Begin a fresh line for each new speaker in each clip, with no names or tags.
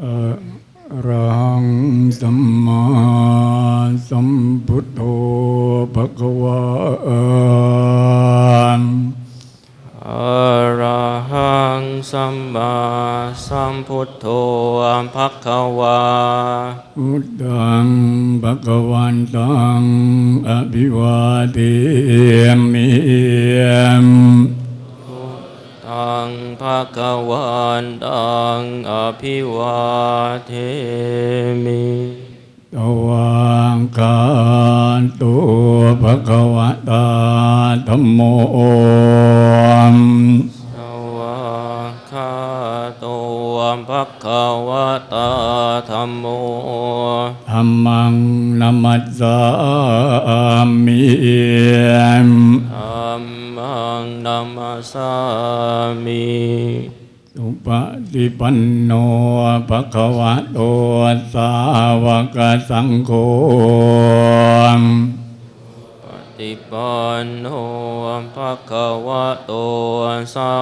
อะระหังสัมมาสัมพุทโธภะคะวะ
อะระหังสัมมาสัมพุทโธภะคะวะ
พุทธังภะคะวันตังอภิวาเทมิ
ตังภะคะวันตังอภิวาเทมิ
ตวังกาตุภะคะวะตาธัมโม
สวากขาโตภะคะวะตาธัมโม
ธัมมังนัมมัสสามิ
ธัมมังนัมมัสสามิ
สุปฏิปันโนภะคะวะโตสาวกสังโฆ
ปฏิปันโนภะคะวะโตสา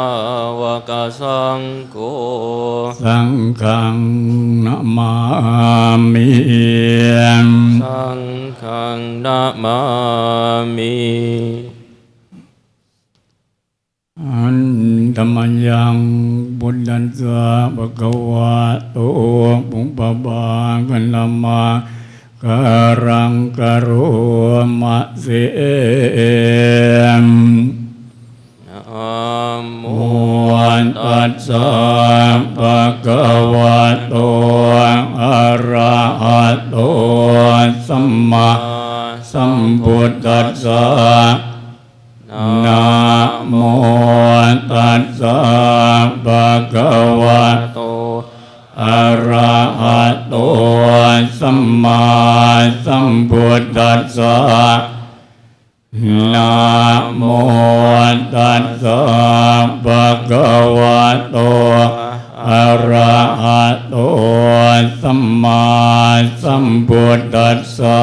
วกสังโฆ
สังฆังนะมามิ
สังฆังนะมามิ
อันธัมมัญญังบุตตัสสะภะคะวะโตปุปปะกัลมาการังกโรมะเส
นะโม
ตัสสะภะคะวะโตอะระหะโตสัมมาสัมพุทธัสสะนะโมตัสสะภะคะวะโตอะระหะโตสัมมาสัมพุทธัสสะนะโมตัสสะภะคะวะโตอะระหะโตสัมมาสัมพุทธัสสะ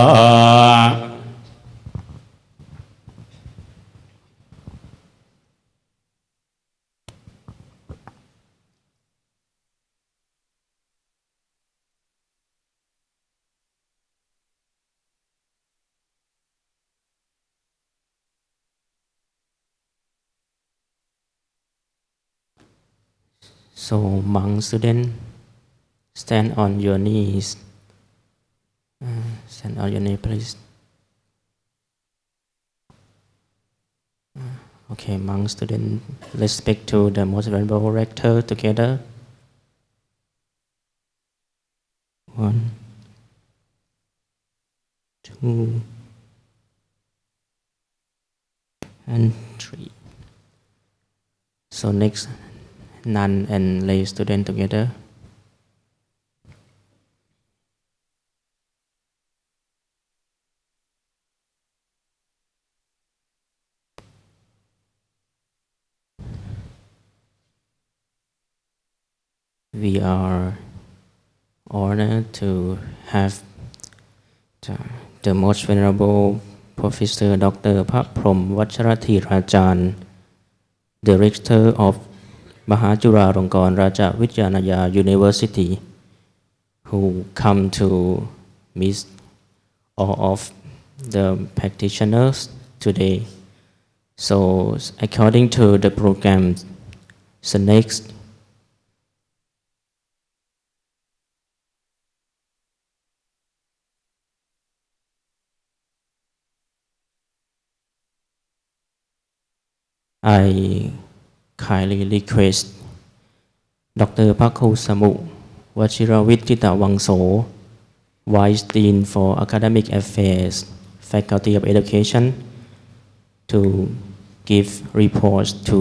So, monk student, stand on your knees. Stand on your knee, please. Okay, monk student, let's speak to the most venerable rector together. 1, 2, and 3. So next, nun and lay student together. We are honored to have the most venerable Professor Dr. พระพรหมวชรธีราจารย์ Director of มหาจุฬาลงกรณราชวิทยาลัย University, who come to meet all of the practitioners today. So, according to the program, so next, I kindly request Dr. พระครูสมุวชิรวิทย์ทิตวังโส Vice Dean for Academic Affairs, Faculty of Education, to give reports to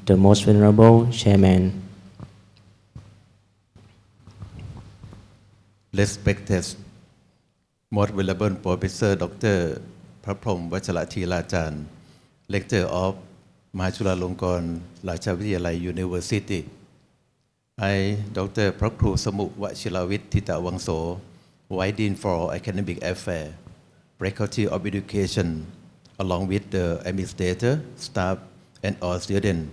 the most venerable chairman.
Respected most venerable Professor Dr. พระพรหมวชรธีราจารย์ Lecturer of มหาจุฬาลงกรณราชวิทยาลัย University. I, Dr. พระครูสมุวชิรวิทย์ทิตวังโส Vice Dean for Academic Affairs, Faculty of Education, along with the administrator, staff, and all students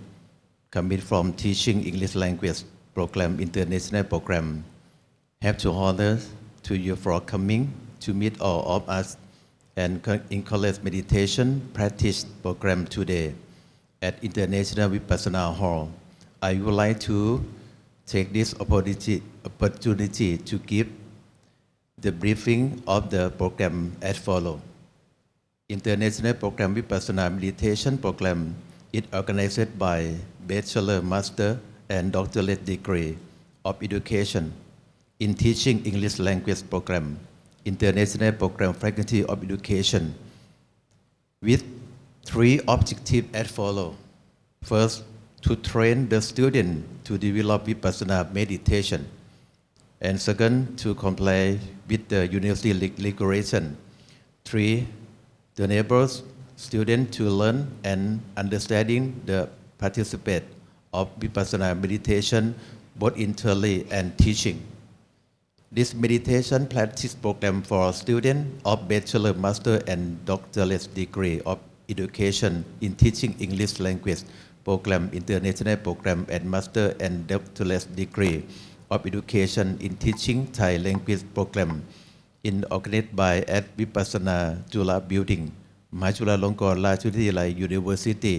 coming from teaching English language program, international program, have to honor to you for coming to meet all of us and encourage meditation practice program today at International Vipassana Hall. I would like to take this opportunity to give the briefing of the program as follows. International Program Vipassana Meditation Program is organized by Bachelor, Master, and Doctorate degree of Education in Teaching English Language Program, International Program Faculty of Education, with 3 objectives as follows. First, to train the student to develop Vipassana meditation. And second, to comply with the university regulation. 3, to enable students to learn and understanding the participate of Vipassana meditation both internally and teaching. This meditation practice program for students of Bachelor, Master, and Doctorate degree of Education in Teaching English Language Program, International Program, and Master and Doctorate degree of Education in Teaching Thai Language Program in organized by at Vipassana Jula Building, มหาจุฬาลงกรณราชวิทยาลัย University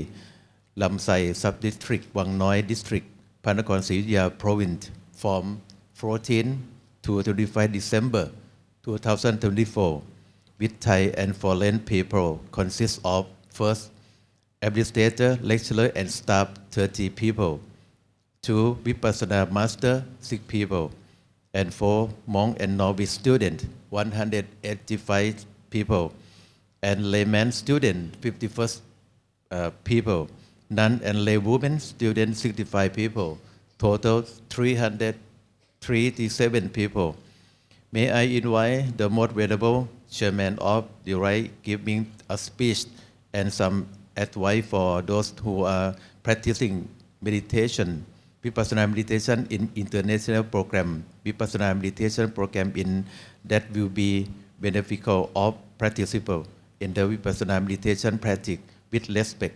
ลำไส้ Sub-District วังน้อย District พระนครศรีอยุธยา Province from 14 to 25 December 2024 with Thai and foreign people consists of first administrator, lecturer, and staff 30 people, 2 Vipassana master 6 people, and 4 monk and novice student 185 people, and layman student 51 people, nun and lay women student 65 people, total 337 people. May I invite the most venerable chairman of the right giving a speech and some advice for those who are practicing meditation, Vipassana meditation in international program, Vipassana meditation program in that will be beneficial of participants in the Vipassana meditation practice with respect.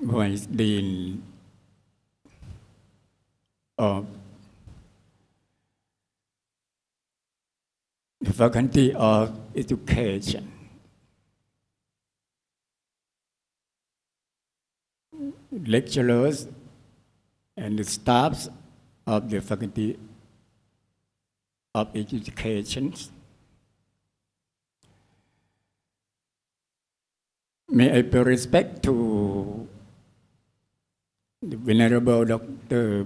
Vice Dean of the Faculty of Education, lecturers and the staffs of the Faculty of Education, may I pay respect to the Venerable Dr.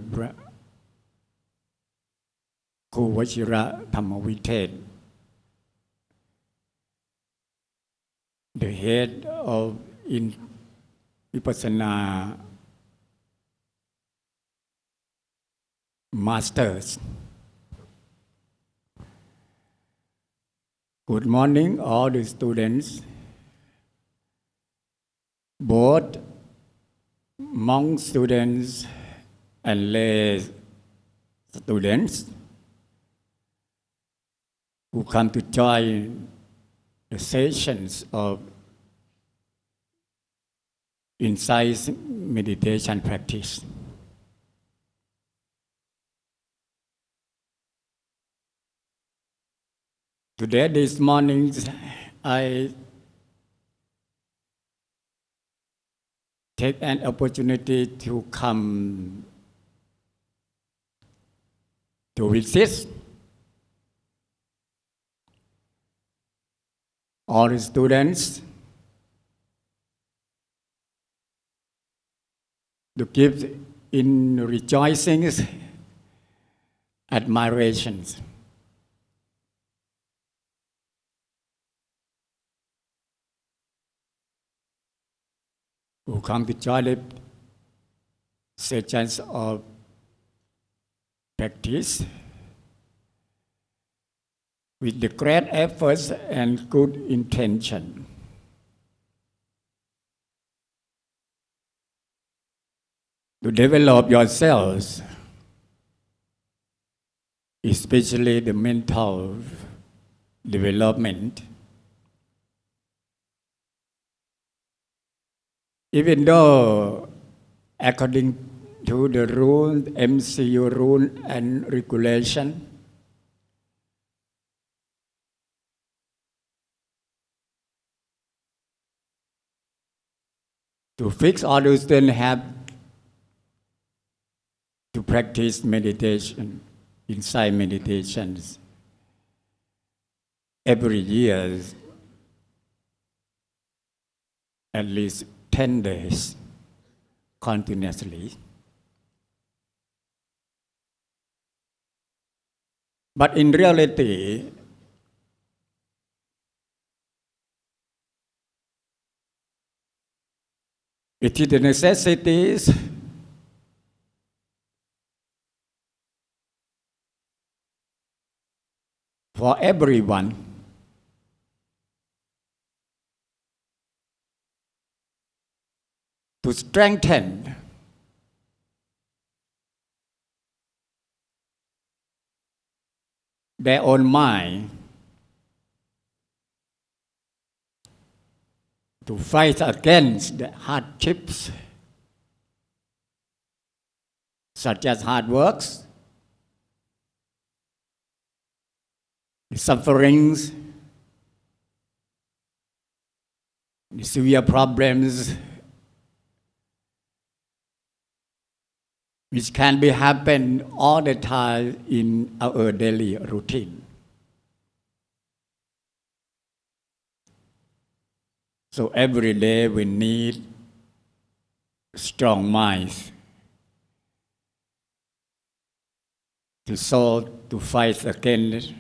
Kuwachira Thammavitet, the head of Vipassana Masters. Good morning, all the students, both monk students and lay students. who come to join the sessions of insight meditation practice. Today, this morning, I take an opportunity to come to visit all the students to give in rejoicings, admirations. Who come to join the sessions of practice with the great efforts and good intention. To develop yourselves, especially the mental development. Even though, according to the rule, MCU rule and regulation, to fix all the students have to practice meditation, insight meditations, every year, at least 10 days continuously. But in reality, it is the necessities for everyone to strengthen their own mind, to fight against the hardships such as hard works, the sufferings, the severe problems which can be happen all the time in our daily routine. So every day we need strong minds to fight against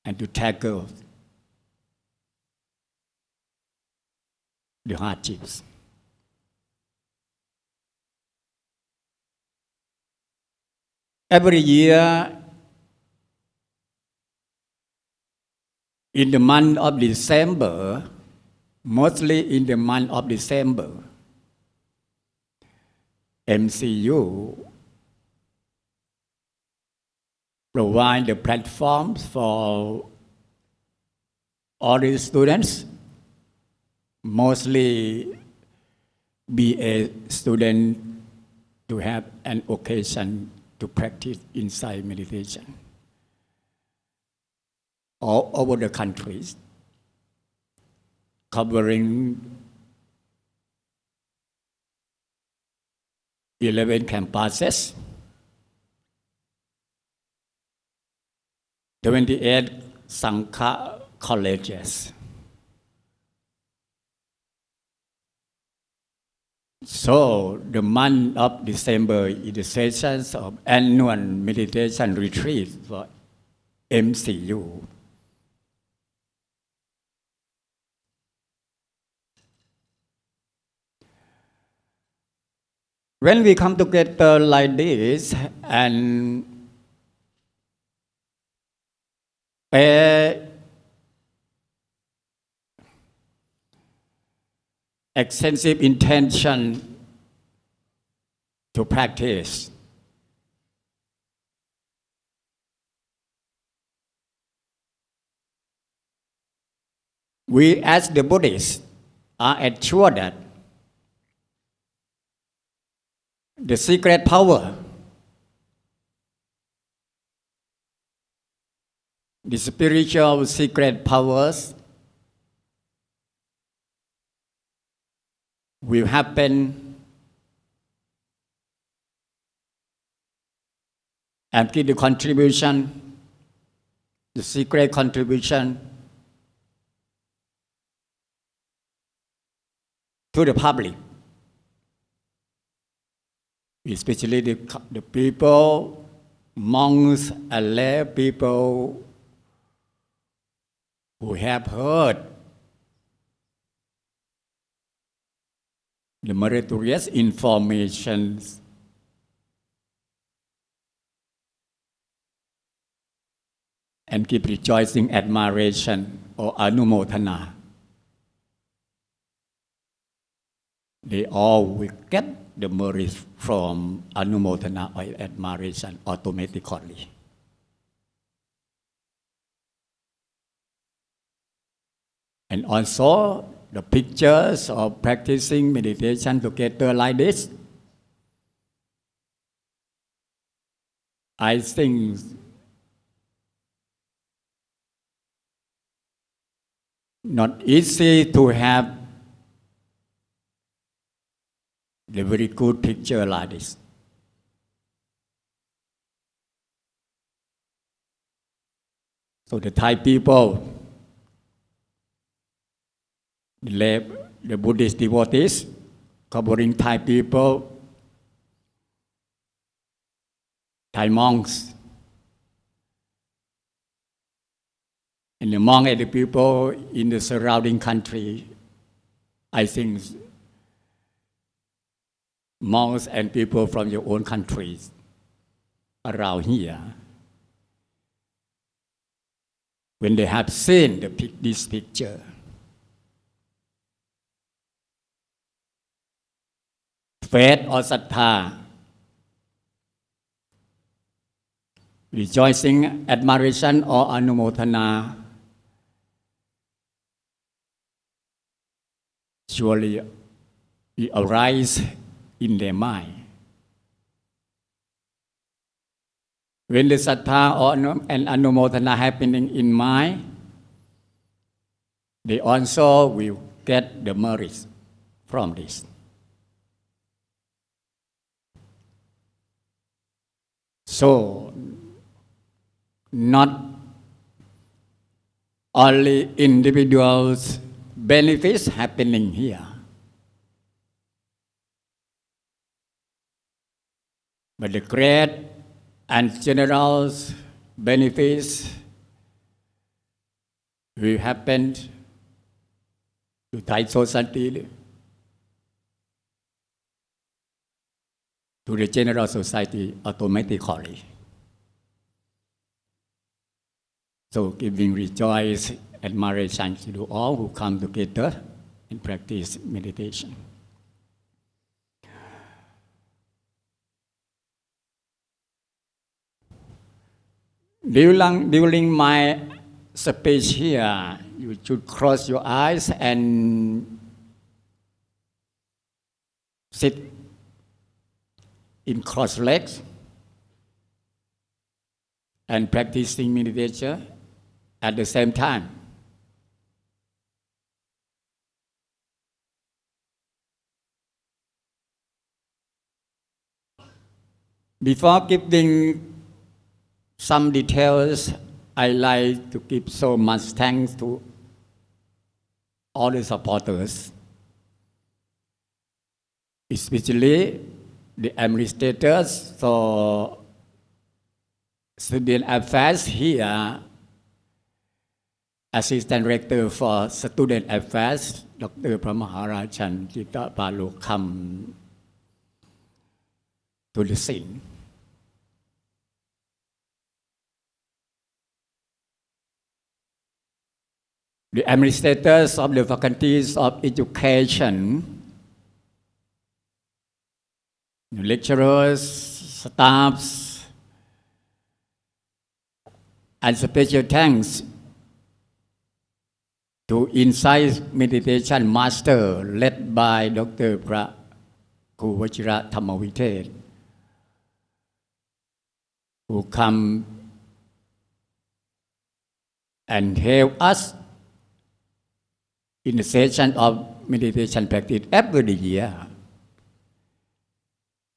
and to tackle the hardships. Every year, in the month of December, mostly in the month of December, MCU provide the platforms for all the students, mostly BA students, to have an occasion to practice insight meditation all over the countries, covering 11 campuses, 28 Sangha colleges. So the month of December is the sessions of annual meditation retreat for MCU. When we come together like this and pay extensive intention to practice,
we as the Buddhists are assured that the secret power, the spiritual secret powers will happen and give the contribution, the secret contribution to the public, especially the people, monks and lay people who have heard the meritorious information and keep rejoicing admiration or anumodhana. They all will get the merit from anumodhana or admiration automatically. And also the pictures of practicing meditation together like this, I think not easy to have the very good picture like this. So the Thai people, the Buddhist devotees, covering Thai people, Thai monks, and among the people in the surrounding country, I think monks and people from your own countries around here, when they have seen this picture, faith or saddha, rejoicing, admiration or anumodhana, surely it arises in their mind. When the saddha or and anumodhana happening in mind, they also will get the merits from this. So, not only individuals' benefits happening here, but the great and general benefits will happen to Thai society, to the general society automatically. So giving rejoice, admiration to all who come together and practice meditation. During my speech here, you should close your eyes and sit in cross legs and practicing meditation at the same time. Before giving some details, I like to give so much thanks to all the supporters, especially the administrators for student affairs here, Assistant Director for Student Affairs, Dr. Pramaharajan Jita Balu come to the scene. The administrators of the faculties of education, the lecturers, staffs, and special thanks to insight meditation master led by Dr. พระครูวชิระธรรมวิเทศ who come and help us in the session of meditation practice every year.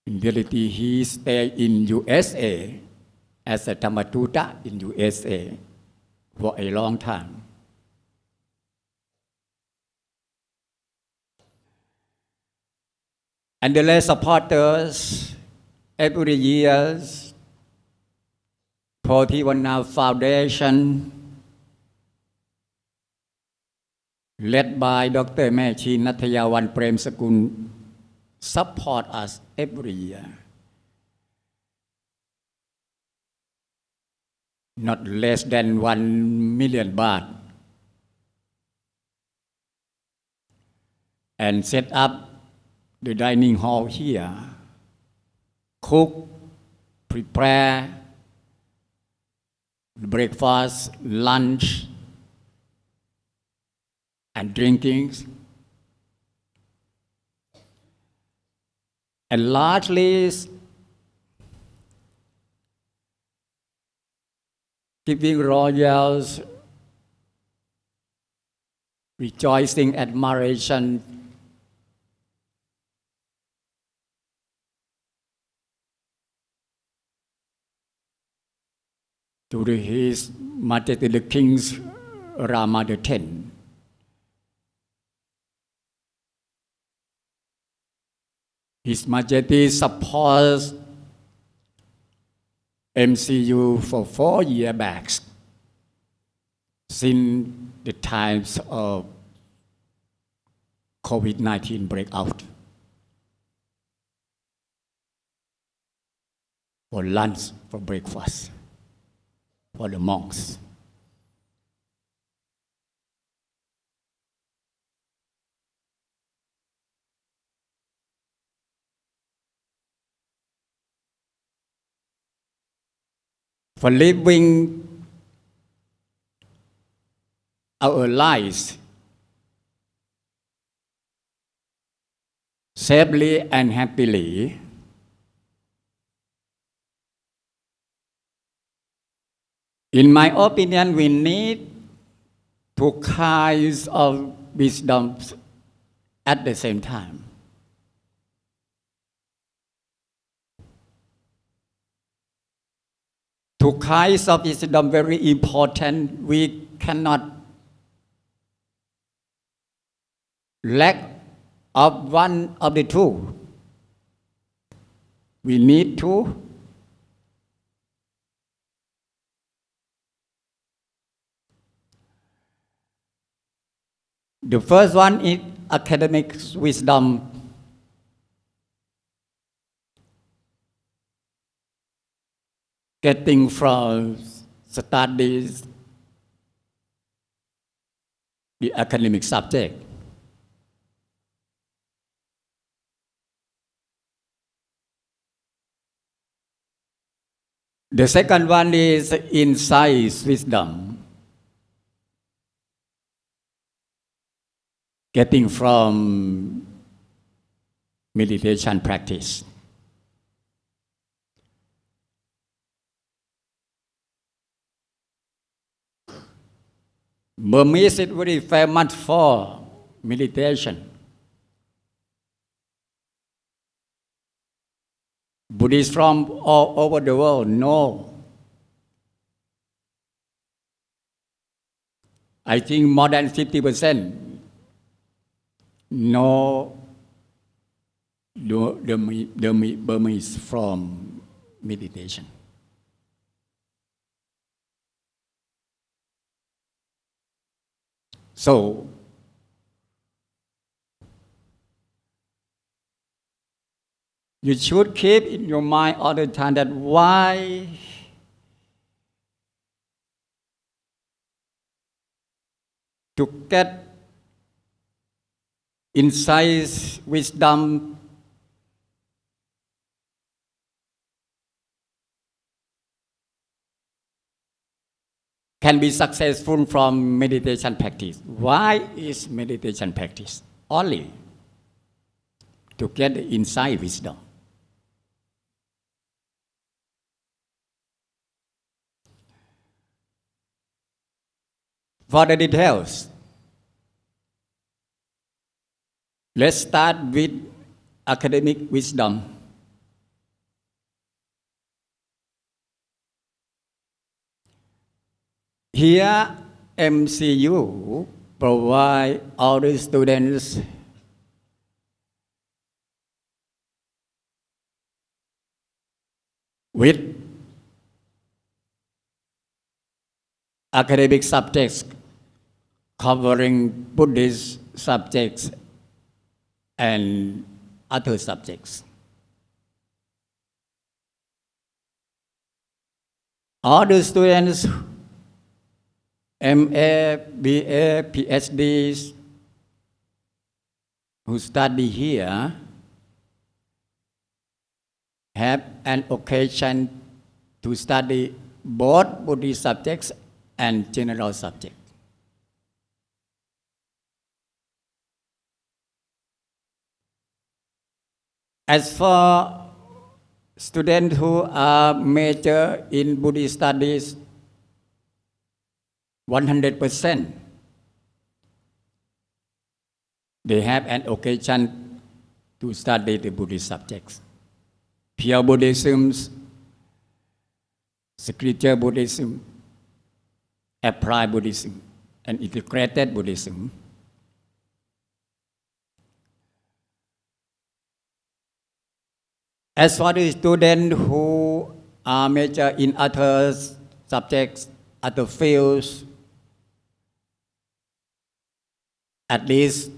In reality, he stayed in USA as a Dhammatutta in USA for a long time. And the lay supporters every year, Pothivana Foundation, led by Dr. แม่ชีนัทยาวันเปรมสกุล support us every year. Not less than 1 million baht. And set up the dining hall here. Cook, prepare breakfast, lunch, and drinking, and largely giving royals rejoicing admiration to His Majesty the King's Rama X. His Majesty supports MCU for 4 years back, since the times of COVID-19 breakout, for lunch, for breakfast, for the monks. For living our lives safely and happily, in my opinion, we need two kinds of wisdom at the same time. Two kinds of wisdom very important. We cannot lack of one of the two. We need to the first one is academic wisdom. Getting from studies the academic subject. The second one is insight wisdom. Getting from meditation practice. Burmese is very famous for meditation. Buddhists from all over the world know. I think more than 50% know the Burmese from meditation. So, you should keep in your mind all the time that why to get insight, wisdom, can be successful from meditation practice. Why is meditation practice? Only to get the insight wisdom. For the details, let's start with academic wisdom. Here, MCU provide all the students with academic subjects covering Buddhist subjects and other subjects. All the students, MA, BA, PhDs, who study here have an occasion to study both Buddhist subjects and general subjects. As for students who are major in Buddhist studies, 100%, they have an occasion to study the Buddhist subjects. Pure Buddhism, spiritual Buddhism, applied Buddhism, and integrated Buddhism. As for the students who are major in other subjects, other fields, at least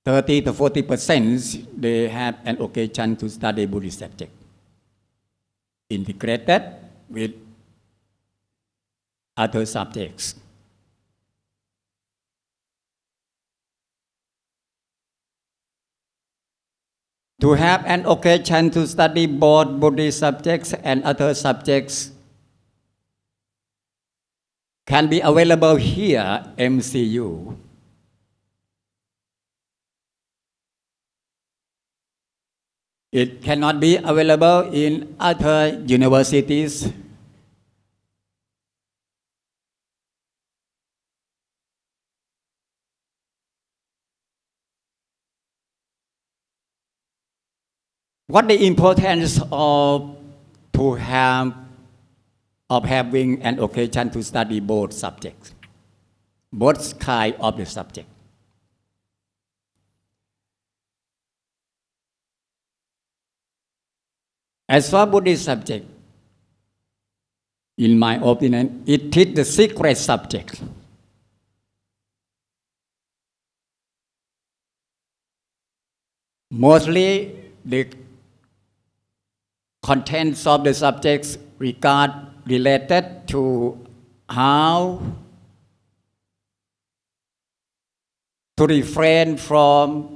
30 to 40%, they have an occasion to study Buddhist subject, integrated with other subjects. To have an occasion to study both Buddhist subjects and other subjects can be available here, MCU. It cannot be available in other universities. What the importance of having an occasion to study both subjects, both kind of the subject? As for Buddhist subject, in my opinion, it is the secret subject. Mostly, the contents of the subjects related to how to refrain from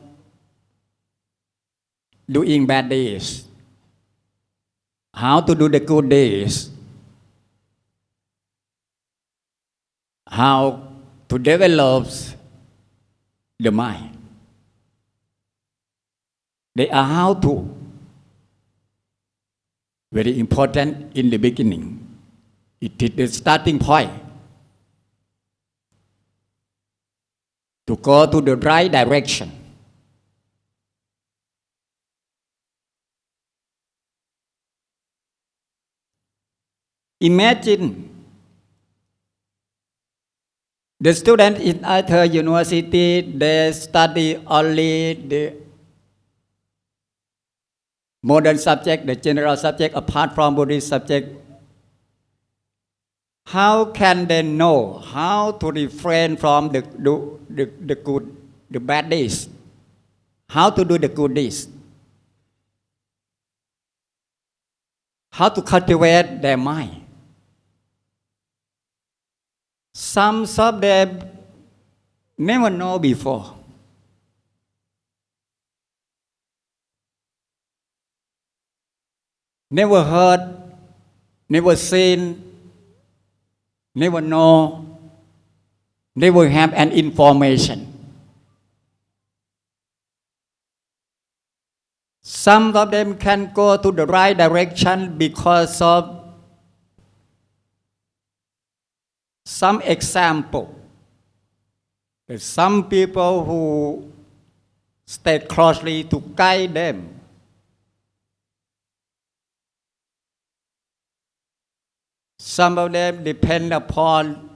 doing bad deeds, how to do the good deeds, how to develop the mind. They are how to. Very important in the beginning. It is the starting point to go to the right direction. Imagine the student in other university, they study only the modern subject, the general subject, apart from Buddhist subject. How can they know how to refrain from the bad deeds? How to do the good deeds? How to cultivate their mind? Some of them never know before. Never heard, never seen never know, never have an information. Some of them can go to the right direction because of some example. There's some people who stay closely to guide them. Some of them depend upon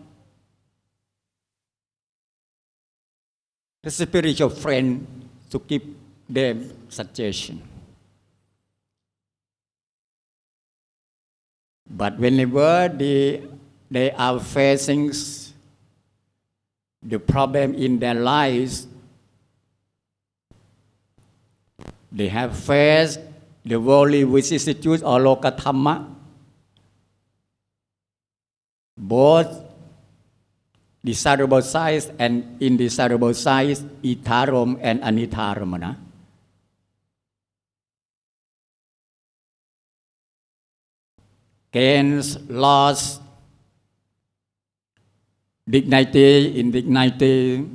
the spiritual friend to give them suggestion. But whenever they are facing the problem in their lives, they have faced the worldly vicissitudes or lokathamma, both desirable size and indesirable size, itaram and anitaramana. Gains, loss, dignity, indignity,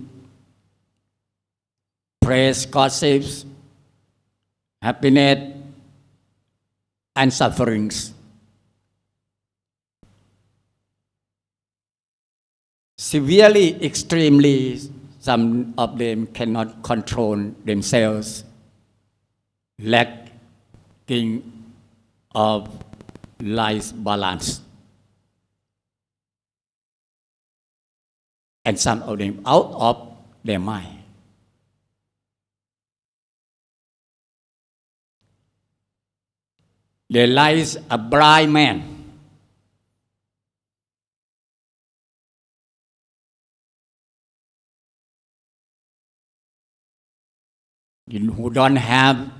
praise, gossips, happiness, and sufferings. Severely, extremely, some of them cannot control themselves, lacking of life balance. And some of them out of their mind. There lies a blind man who don't have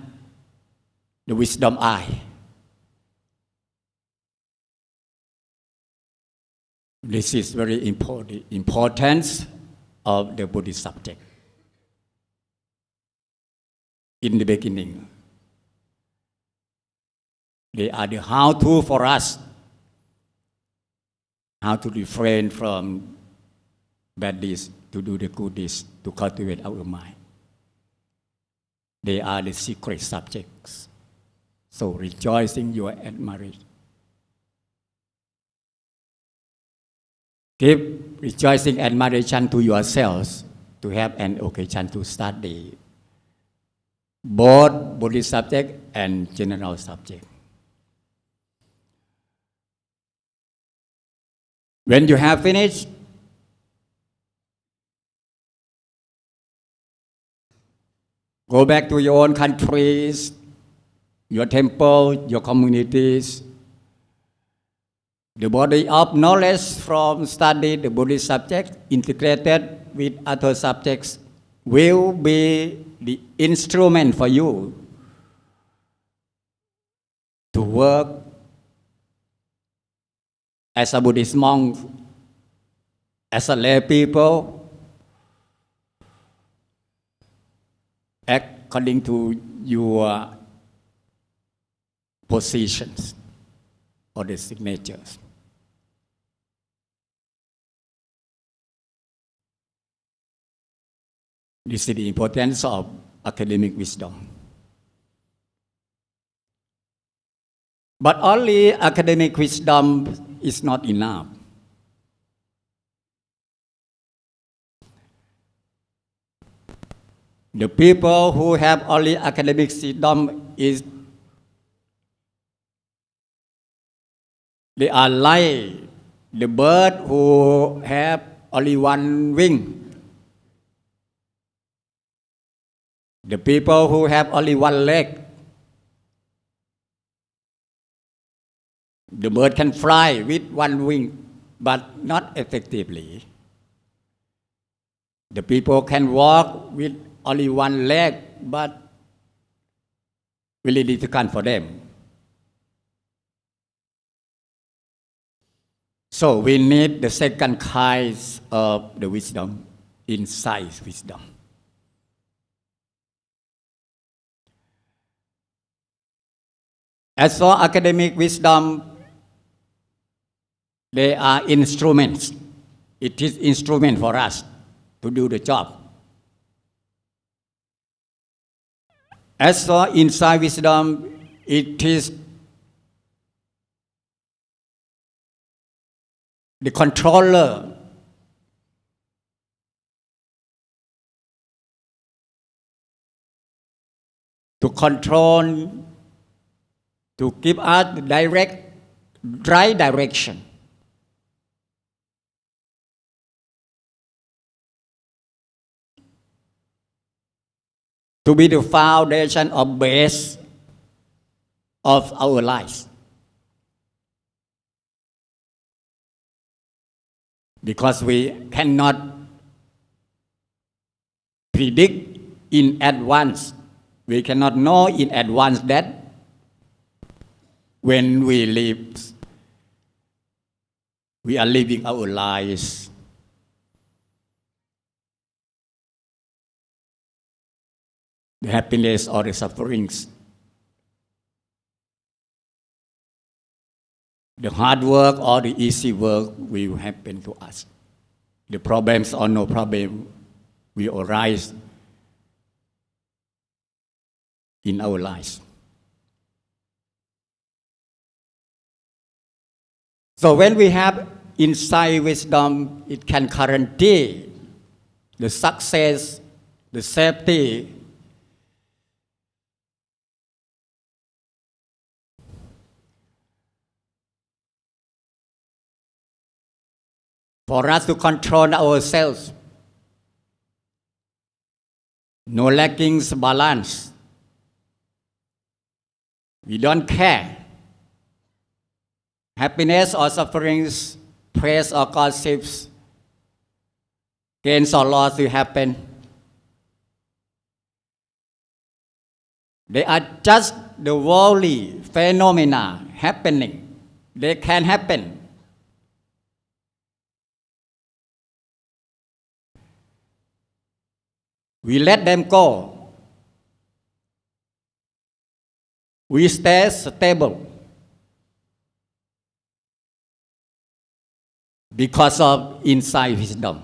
the wisdom eye. This is very important, importance of the Buddhist subject. In the beginning, they are the how-to for us, how to refrain from bad deeds, to do the good deeds, to cultivate our mind. They are the secret subjects. So rejoice in your admiration. Give rejoicing admiration to yourselves to have an occasion to study both Buddhist subject and general subject. When you have finished, go back to your own countries, your temple, your communities. The body of knowledge from study the Buddhist subject integrated with other subjects will be the instrument for you to work as a Buddhist monk, as a lay people, according to your positions or the signatures. This is the importance of academic wisdom. But only academic wisdom is not enough. The people who have only academic wisdom they are like the bird who have only one wing. The people who have only one leg. The bird can fly with one wing, but not effectively. The people can walk with only one leg, but really difficult for them. So we need the second kind of the wisdom, insight wisdom. As for academic wisdom, They are instruments. It is instrument for us to do the job. As for inside wisdom, it is the controller to control, to give us the right direction. To be the foundation or base of our lives. Because we cannot predict in advance. We cannot know in advance that when we live, we are living our lives. The happiness or the sufferings. The hard work or the easy work will happen to us. The problems or no problem will arise in our lives. So when we have insight wisdom, it can guarantee the success, the safety, for us to control ourselves. No lacking balance. We don't care. Happiness or sufferings, praise or gossips, gains or loss will happen. They are just the worldly phenomena happening. They can happen. We let them go. We stay stable because of insight wisdom.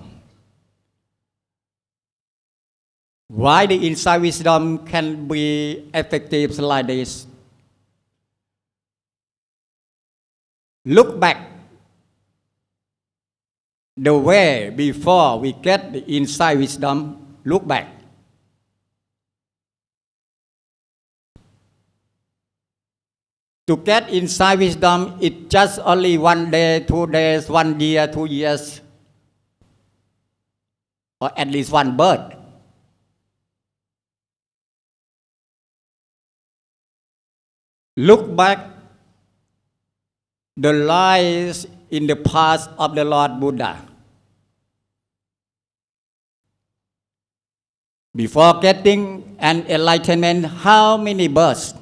Why the insight wisdom can be effective like this? Look back the way before we get the insight wisdom. Look back. To get insight wisdom, it's just only 1 day, 2 days, 1 year, 2 years, or at least 1 birth. Look back the lives in the past of the Lord Buddha. Before getting an enlightenment, how many births?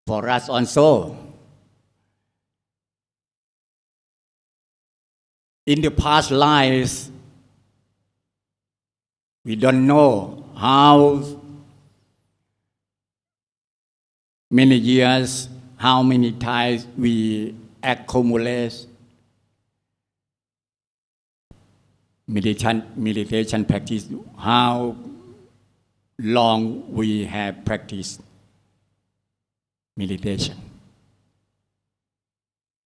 For us also, in the past lives, we don't know how many years, how many times we accumulate meditation practice, how long we have practiced meditation.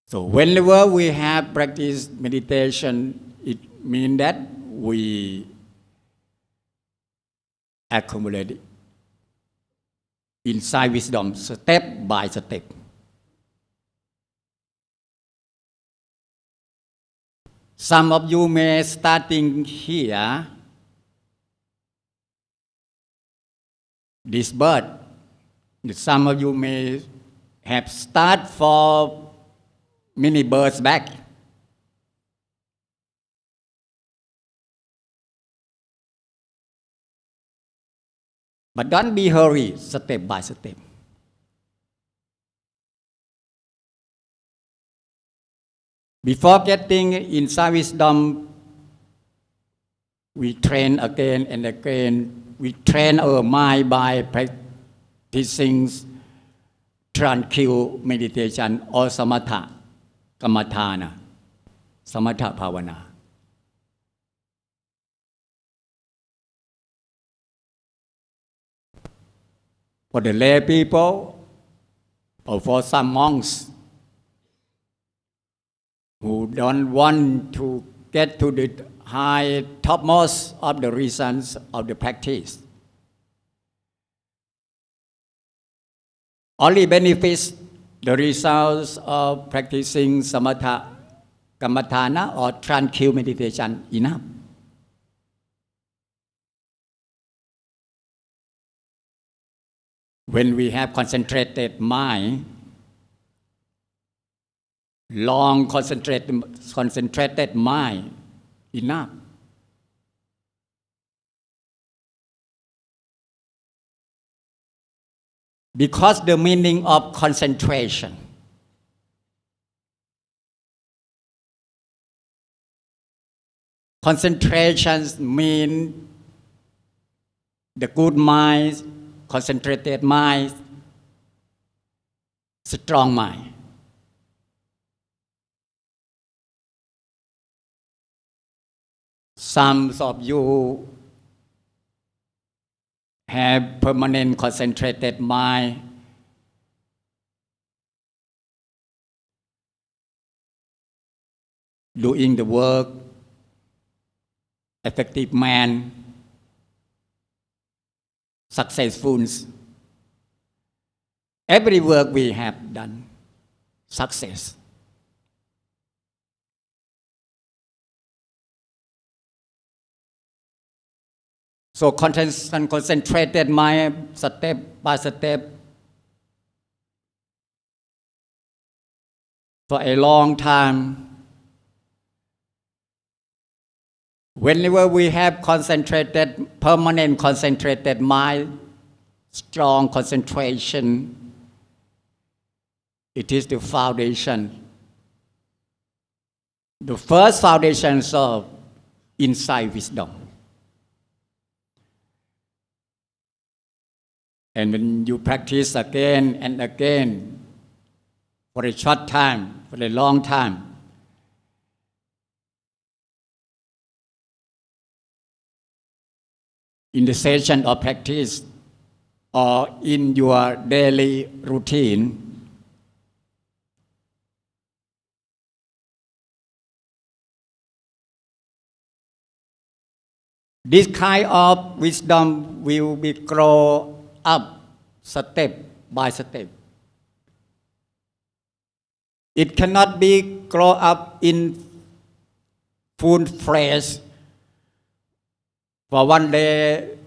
So whenever we have practiced meditation, it means that we accumulate insight wisdom step by step. Some of you may starting here, this birth. Some of you may have start for many births back. But don't be hurried, step by step. Before getting insight wisdom, we train again and again we train our mind by practicing tranquil meditation or samatha กรรมฐานสมถภาวนา For the lay people or for some monks who don't want to get to the high topmost of the reasons of the practice, only benefits the results of practicing samatha kammatthana or tranquil meditation enough. When we have concentrated mind, long concentrated mind enough, because the meaning of concentration mean the good mind, concentrated mind, strong mind. Some of you have permanent concentrated mind. Doing the work, effective man, successful. Every work we have done, success. So concentrated mind, step by step, for a long time. Whenever we have concentrated, permanent concentrated mind, strong concentration, it is the foundation. The first foundations of insight wisdom. And when you practice again and again, for a short time, for a long time, in the session of practice or in your daily routine, this kind of wisdom will be grow up step by step. It cannot be grow up in full flesh for one day,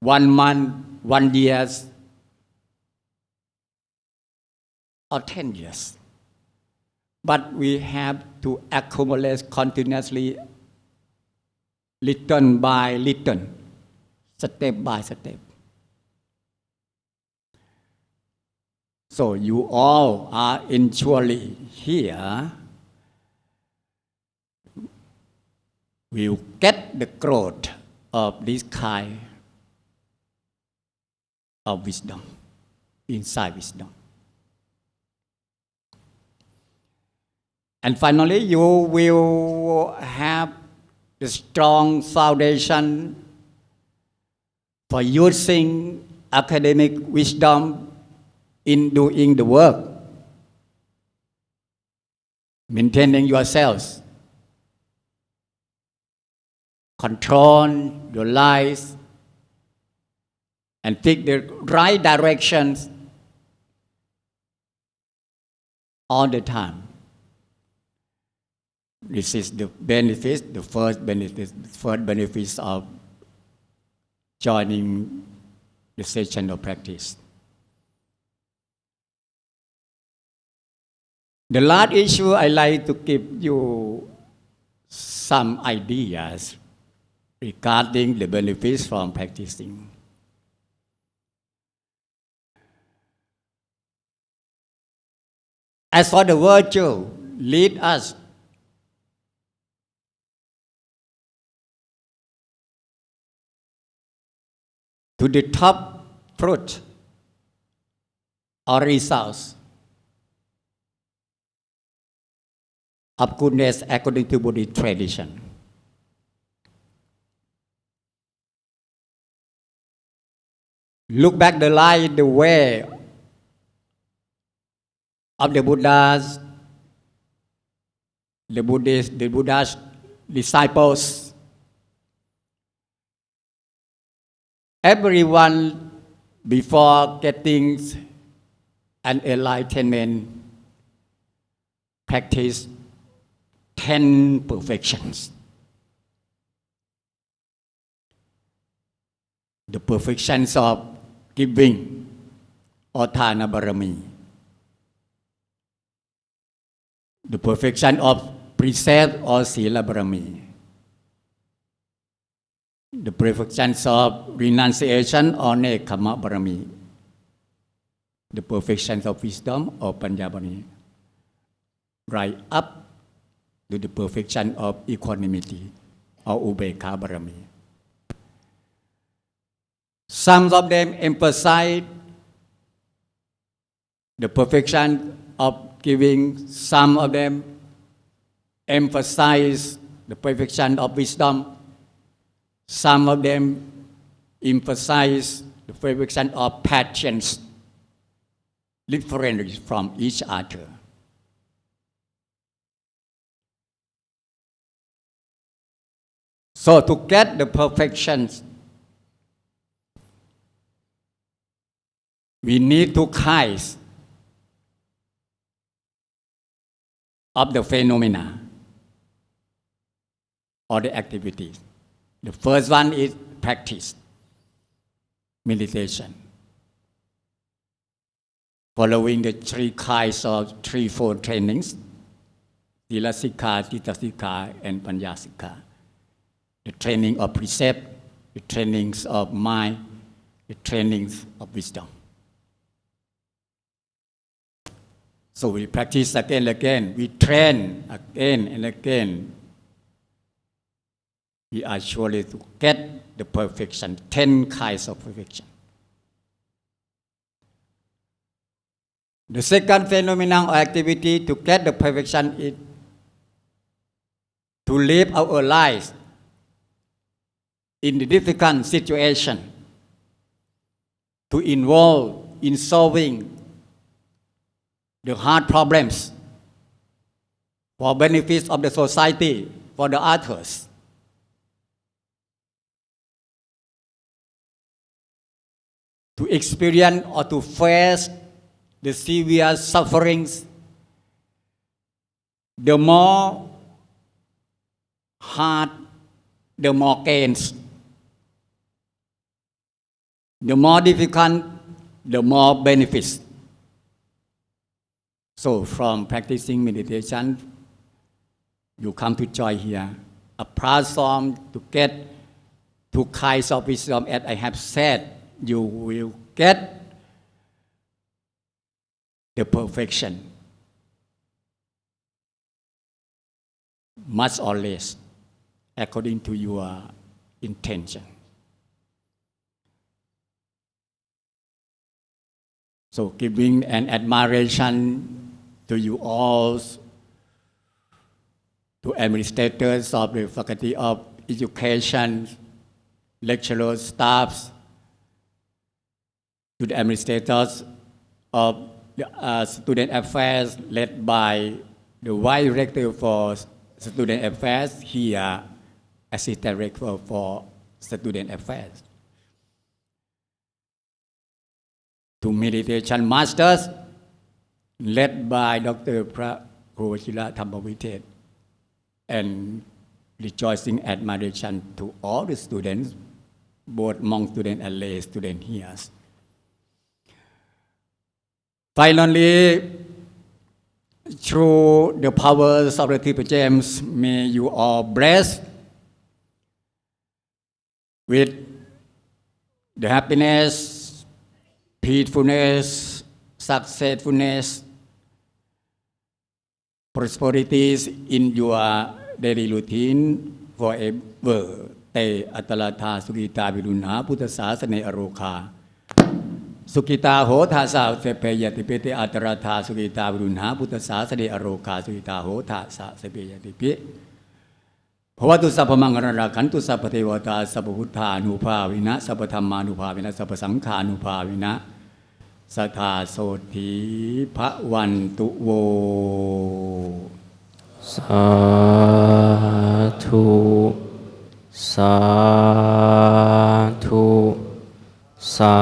1 month, 1 year, or 10 years. But we have to accumulate continuously, little by little, step by step. So you all are actually here will get the growth of this kind of wisdom, inside wisdom. And finally, you will have the strong foundation for using academic wisdom in doing the work, maintaining yourselves, control your lives, and take the right directions all the time. This is the benefit, the first benefits of joining the session of practice. The last issue I like to give you some ideas regarding the benefits from practicing. As for the virtue, lead us to the top fruit or results of goodness according to Buddhist tradition. Look back the life, the way of the Buddhas, the Buddha's disciples. Everyone before getting an enlightenment practice 10 perfections. The perfections of giving or Thana Barami. The perfection of precept or Sila Barami. The perfections of renunciation or Nekkhamma Barami. The perfections of wisdom or Panya Barami. Right up to the perfection of equanimity or Ubekha Barami. Some of them emphasize the perfection of giving. Some of them emphasize the perfection of wisdom. Some of them emphasize the perfection of patience, differently from each other. So to get the perfections, we need two kinds of the phenomena or the activities. The first one is practice, meditation, following the three kinds of threefold trainings, Sila Sikha, Citta Sikha, and Panya Sikha. The training of precept, the trainings of mind, the trainings of wisdom. So we practice again and again. We train again and again. We are surely to get the perfection, 10 kinds of perfection. The second phenomenon or activity to get the perfection is to live our lives in the difficult situation, to involve in solving the hard problems for benefits of the society, for the others. To experience or to face the severe sufferings, the more hard, the more gains. The more difficult, the more benefits. So from practicing meditation, you come to joy here. Apart from to get two kinds of wisdom, as I have said, you will get the perfection, much or less, according to your intention. So giving an admiration to you all, to administrators of the Faculty of Education, lecturers, staffs, to the administrators of the Student Affairs led by the Vice Director for Student Affairs, here Assistant Director for Student Affairs. To meditation masters led by Dr. Pra Provachila Thammavitet, and rejoicing admiration to all the students, both monk students and lay students here. Finally, through the powers of the Triple Gems, may you all bless with the happiness, peacefulness, successfulness, prosperities in your daily routine forever. เตอัตลาธาสุกิตาวิรุณหาพุทธศาสเนอโรคาสุกิตาโหทาสาเสเปยติปิเตอัตราธาสุกิตาวิรุณหาพุทธศาสเนอโรคาสุกิตาโหทาสาเสเปยติปิภวตุสัพพมังคลราขันตุสัพพเทวตาสัพพพุทธานุภาวินะสัพพธรรมานุภาวินะสัพพสังฆานุภาวินะสัทธาโสถีพระวันตุโว
สาธุสาธุสา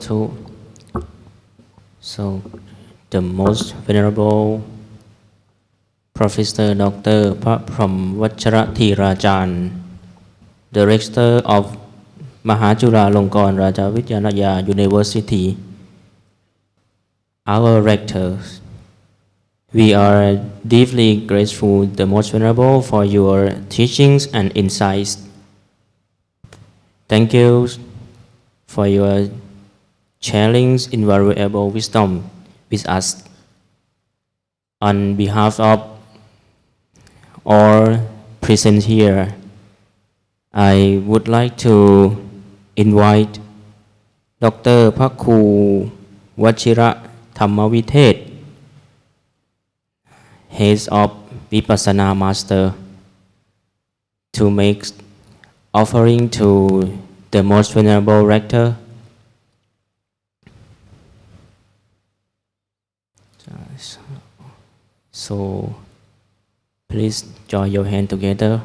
ธุ So the most venerable Professor Dr. พระพรหมวัชรธีราจารย์ the Rector of มหาจุฬาลงกรณราชวิทยาลัย University, our rectors, we are deeply grateful, the most venerable, for your teachings and insights. Thank you for your sharing invaluable wisdom with us. On behalf of all present here, I would like to invite Dr. พระครูวชิระธรรมวิเทศ Head of Vipassana Master, to make offering to the most venerable rector. So please join your hand together.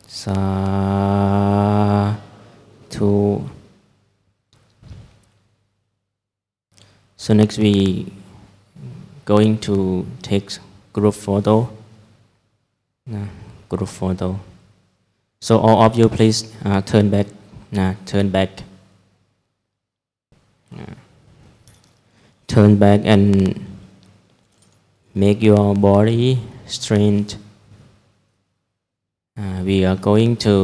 Sadhu. So next we going to take group photo. Group photo. So all of you please turn back. Turn back. Turn back and make your body straight. We are going to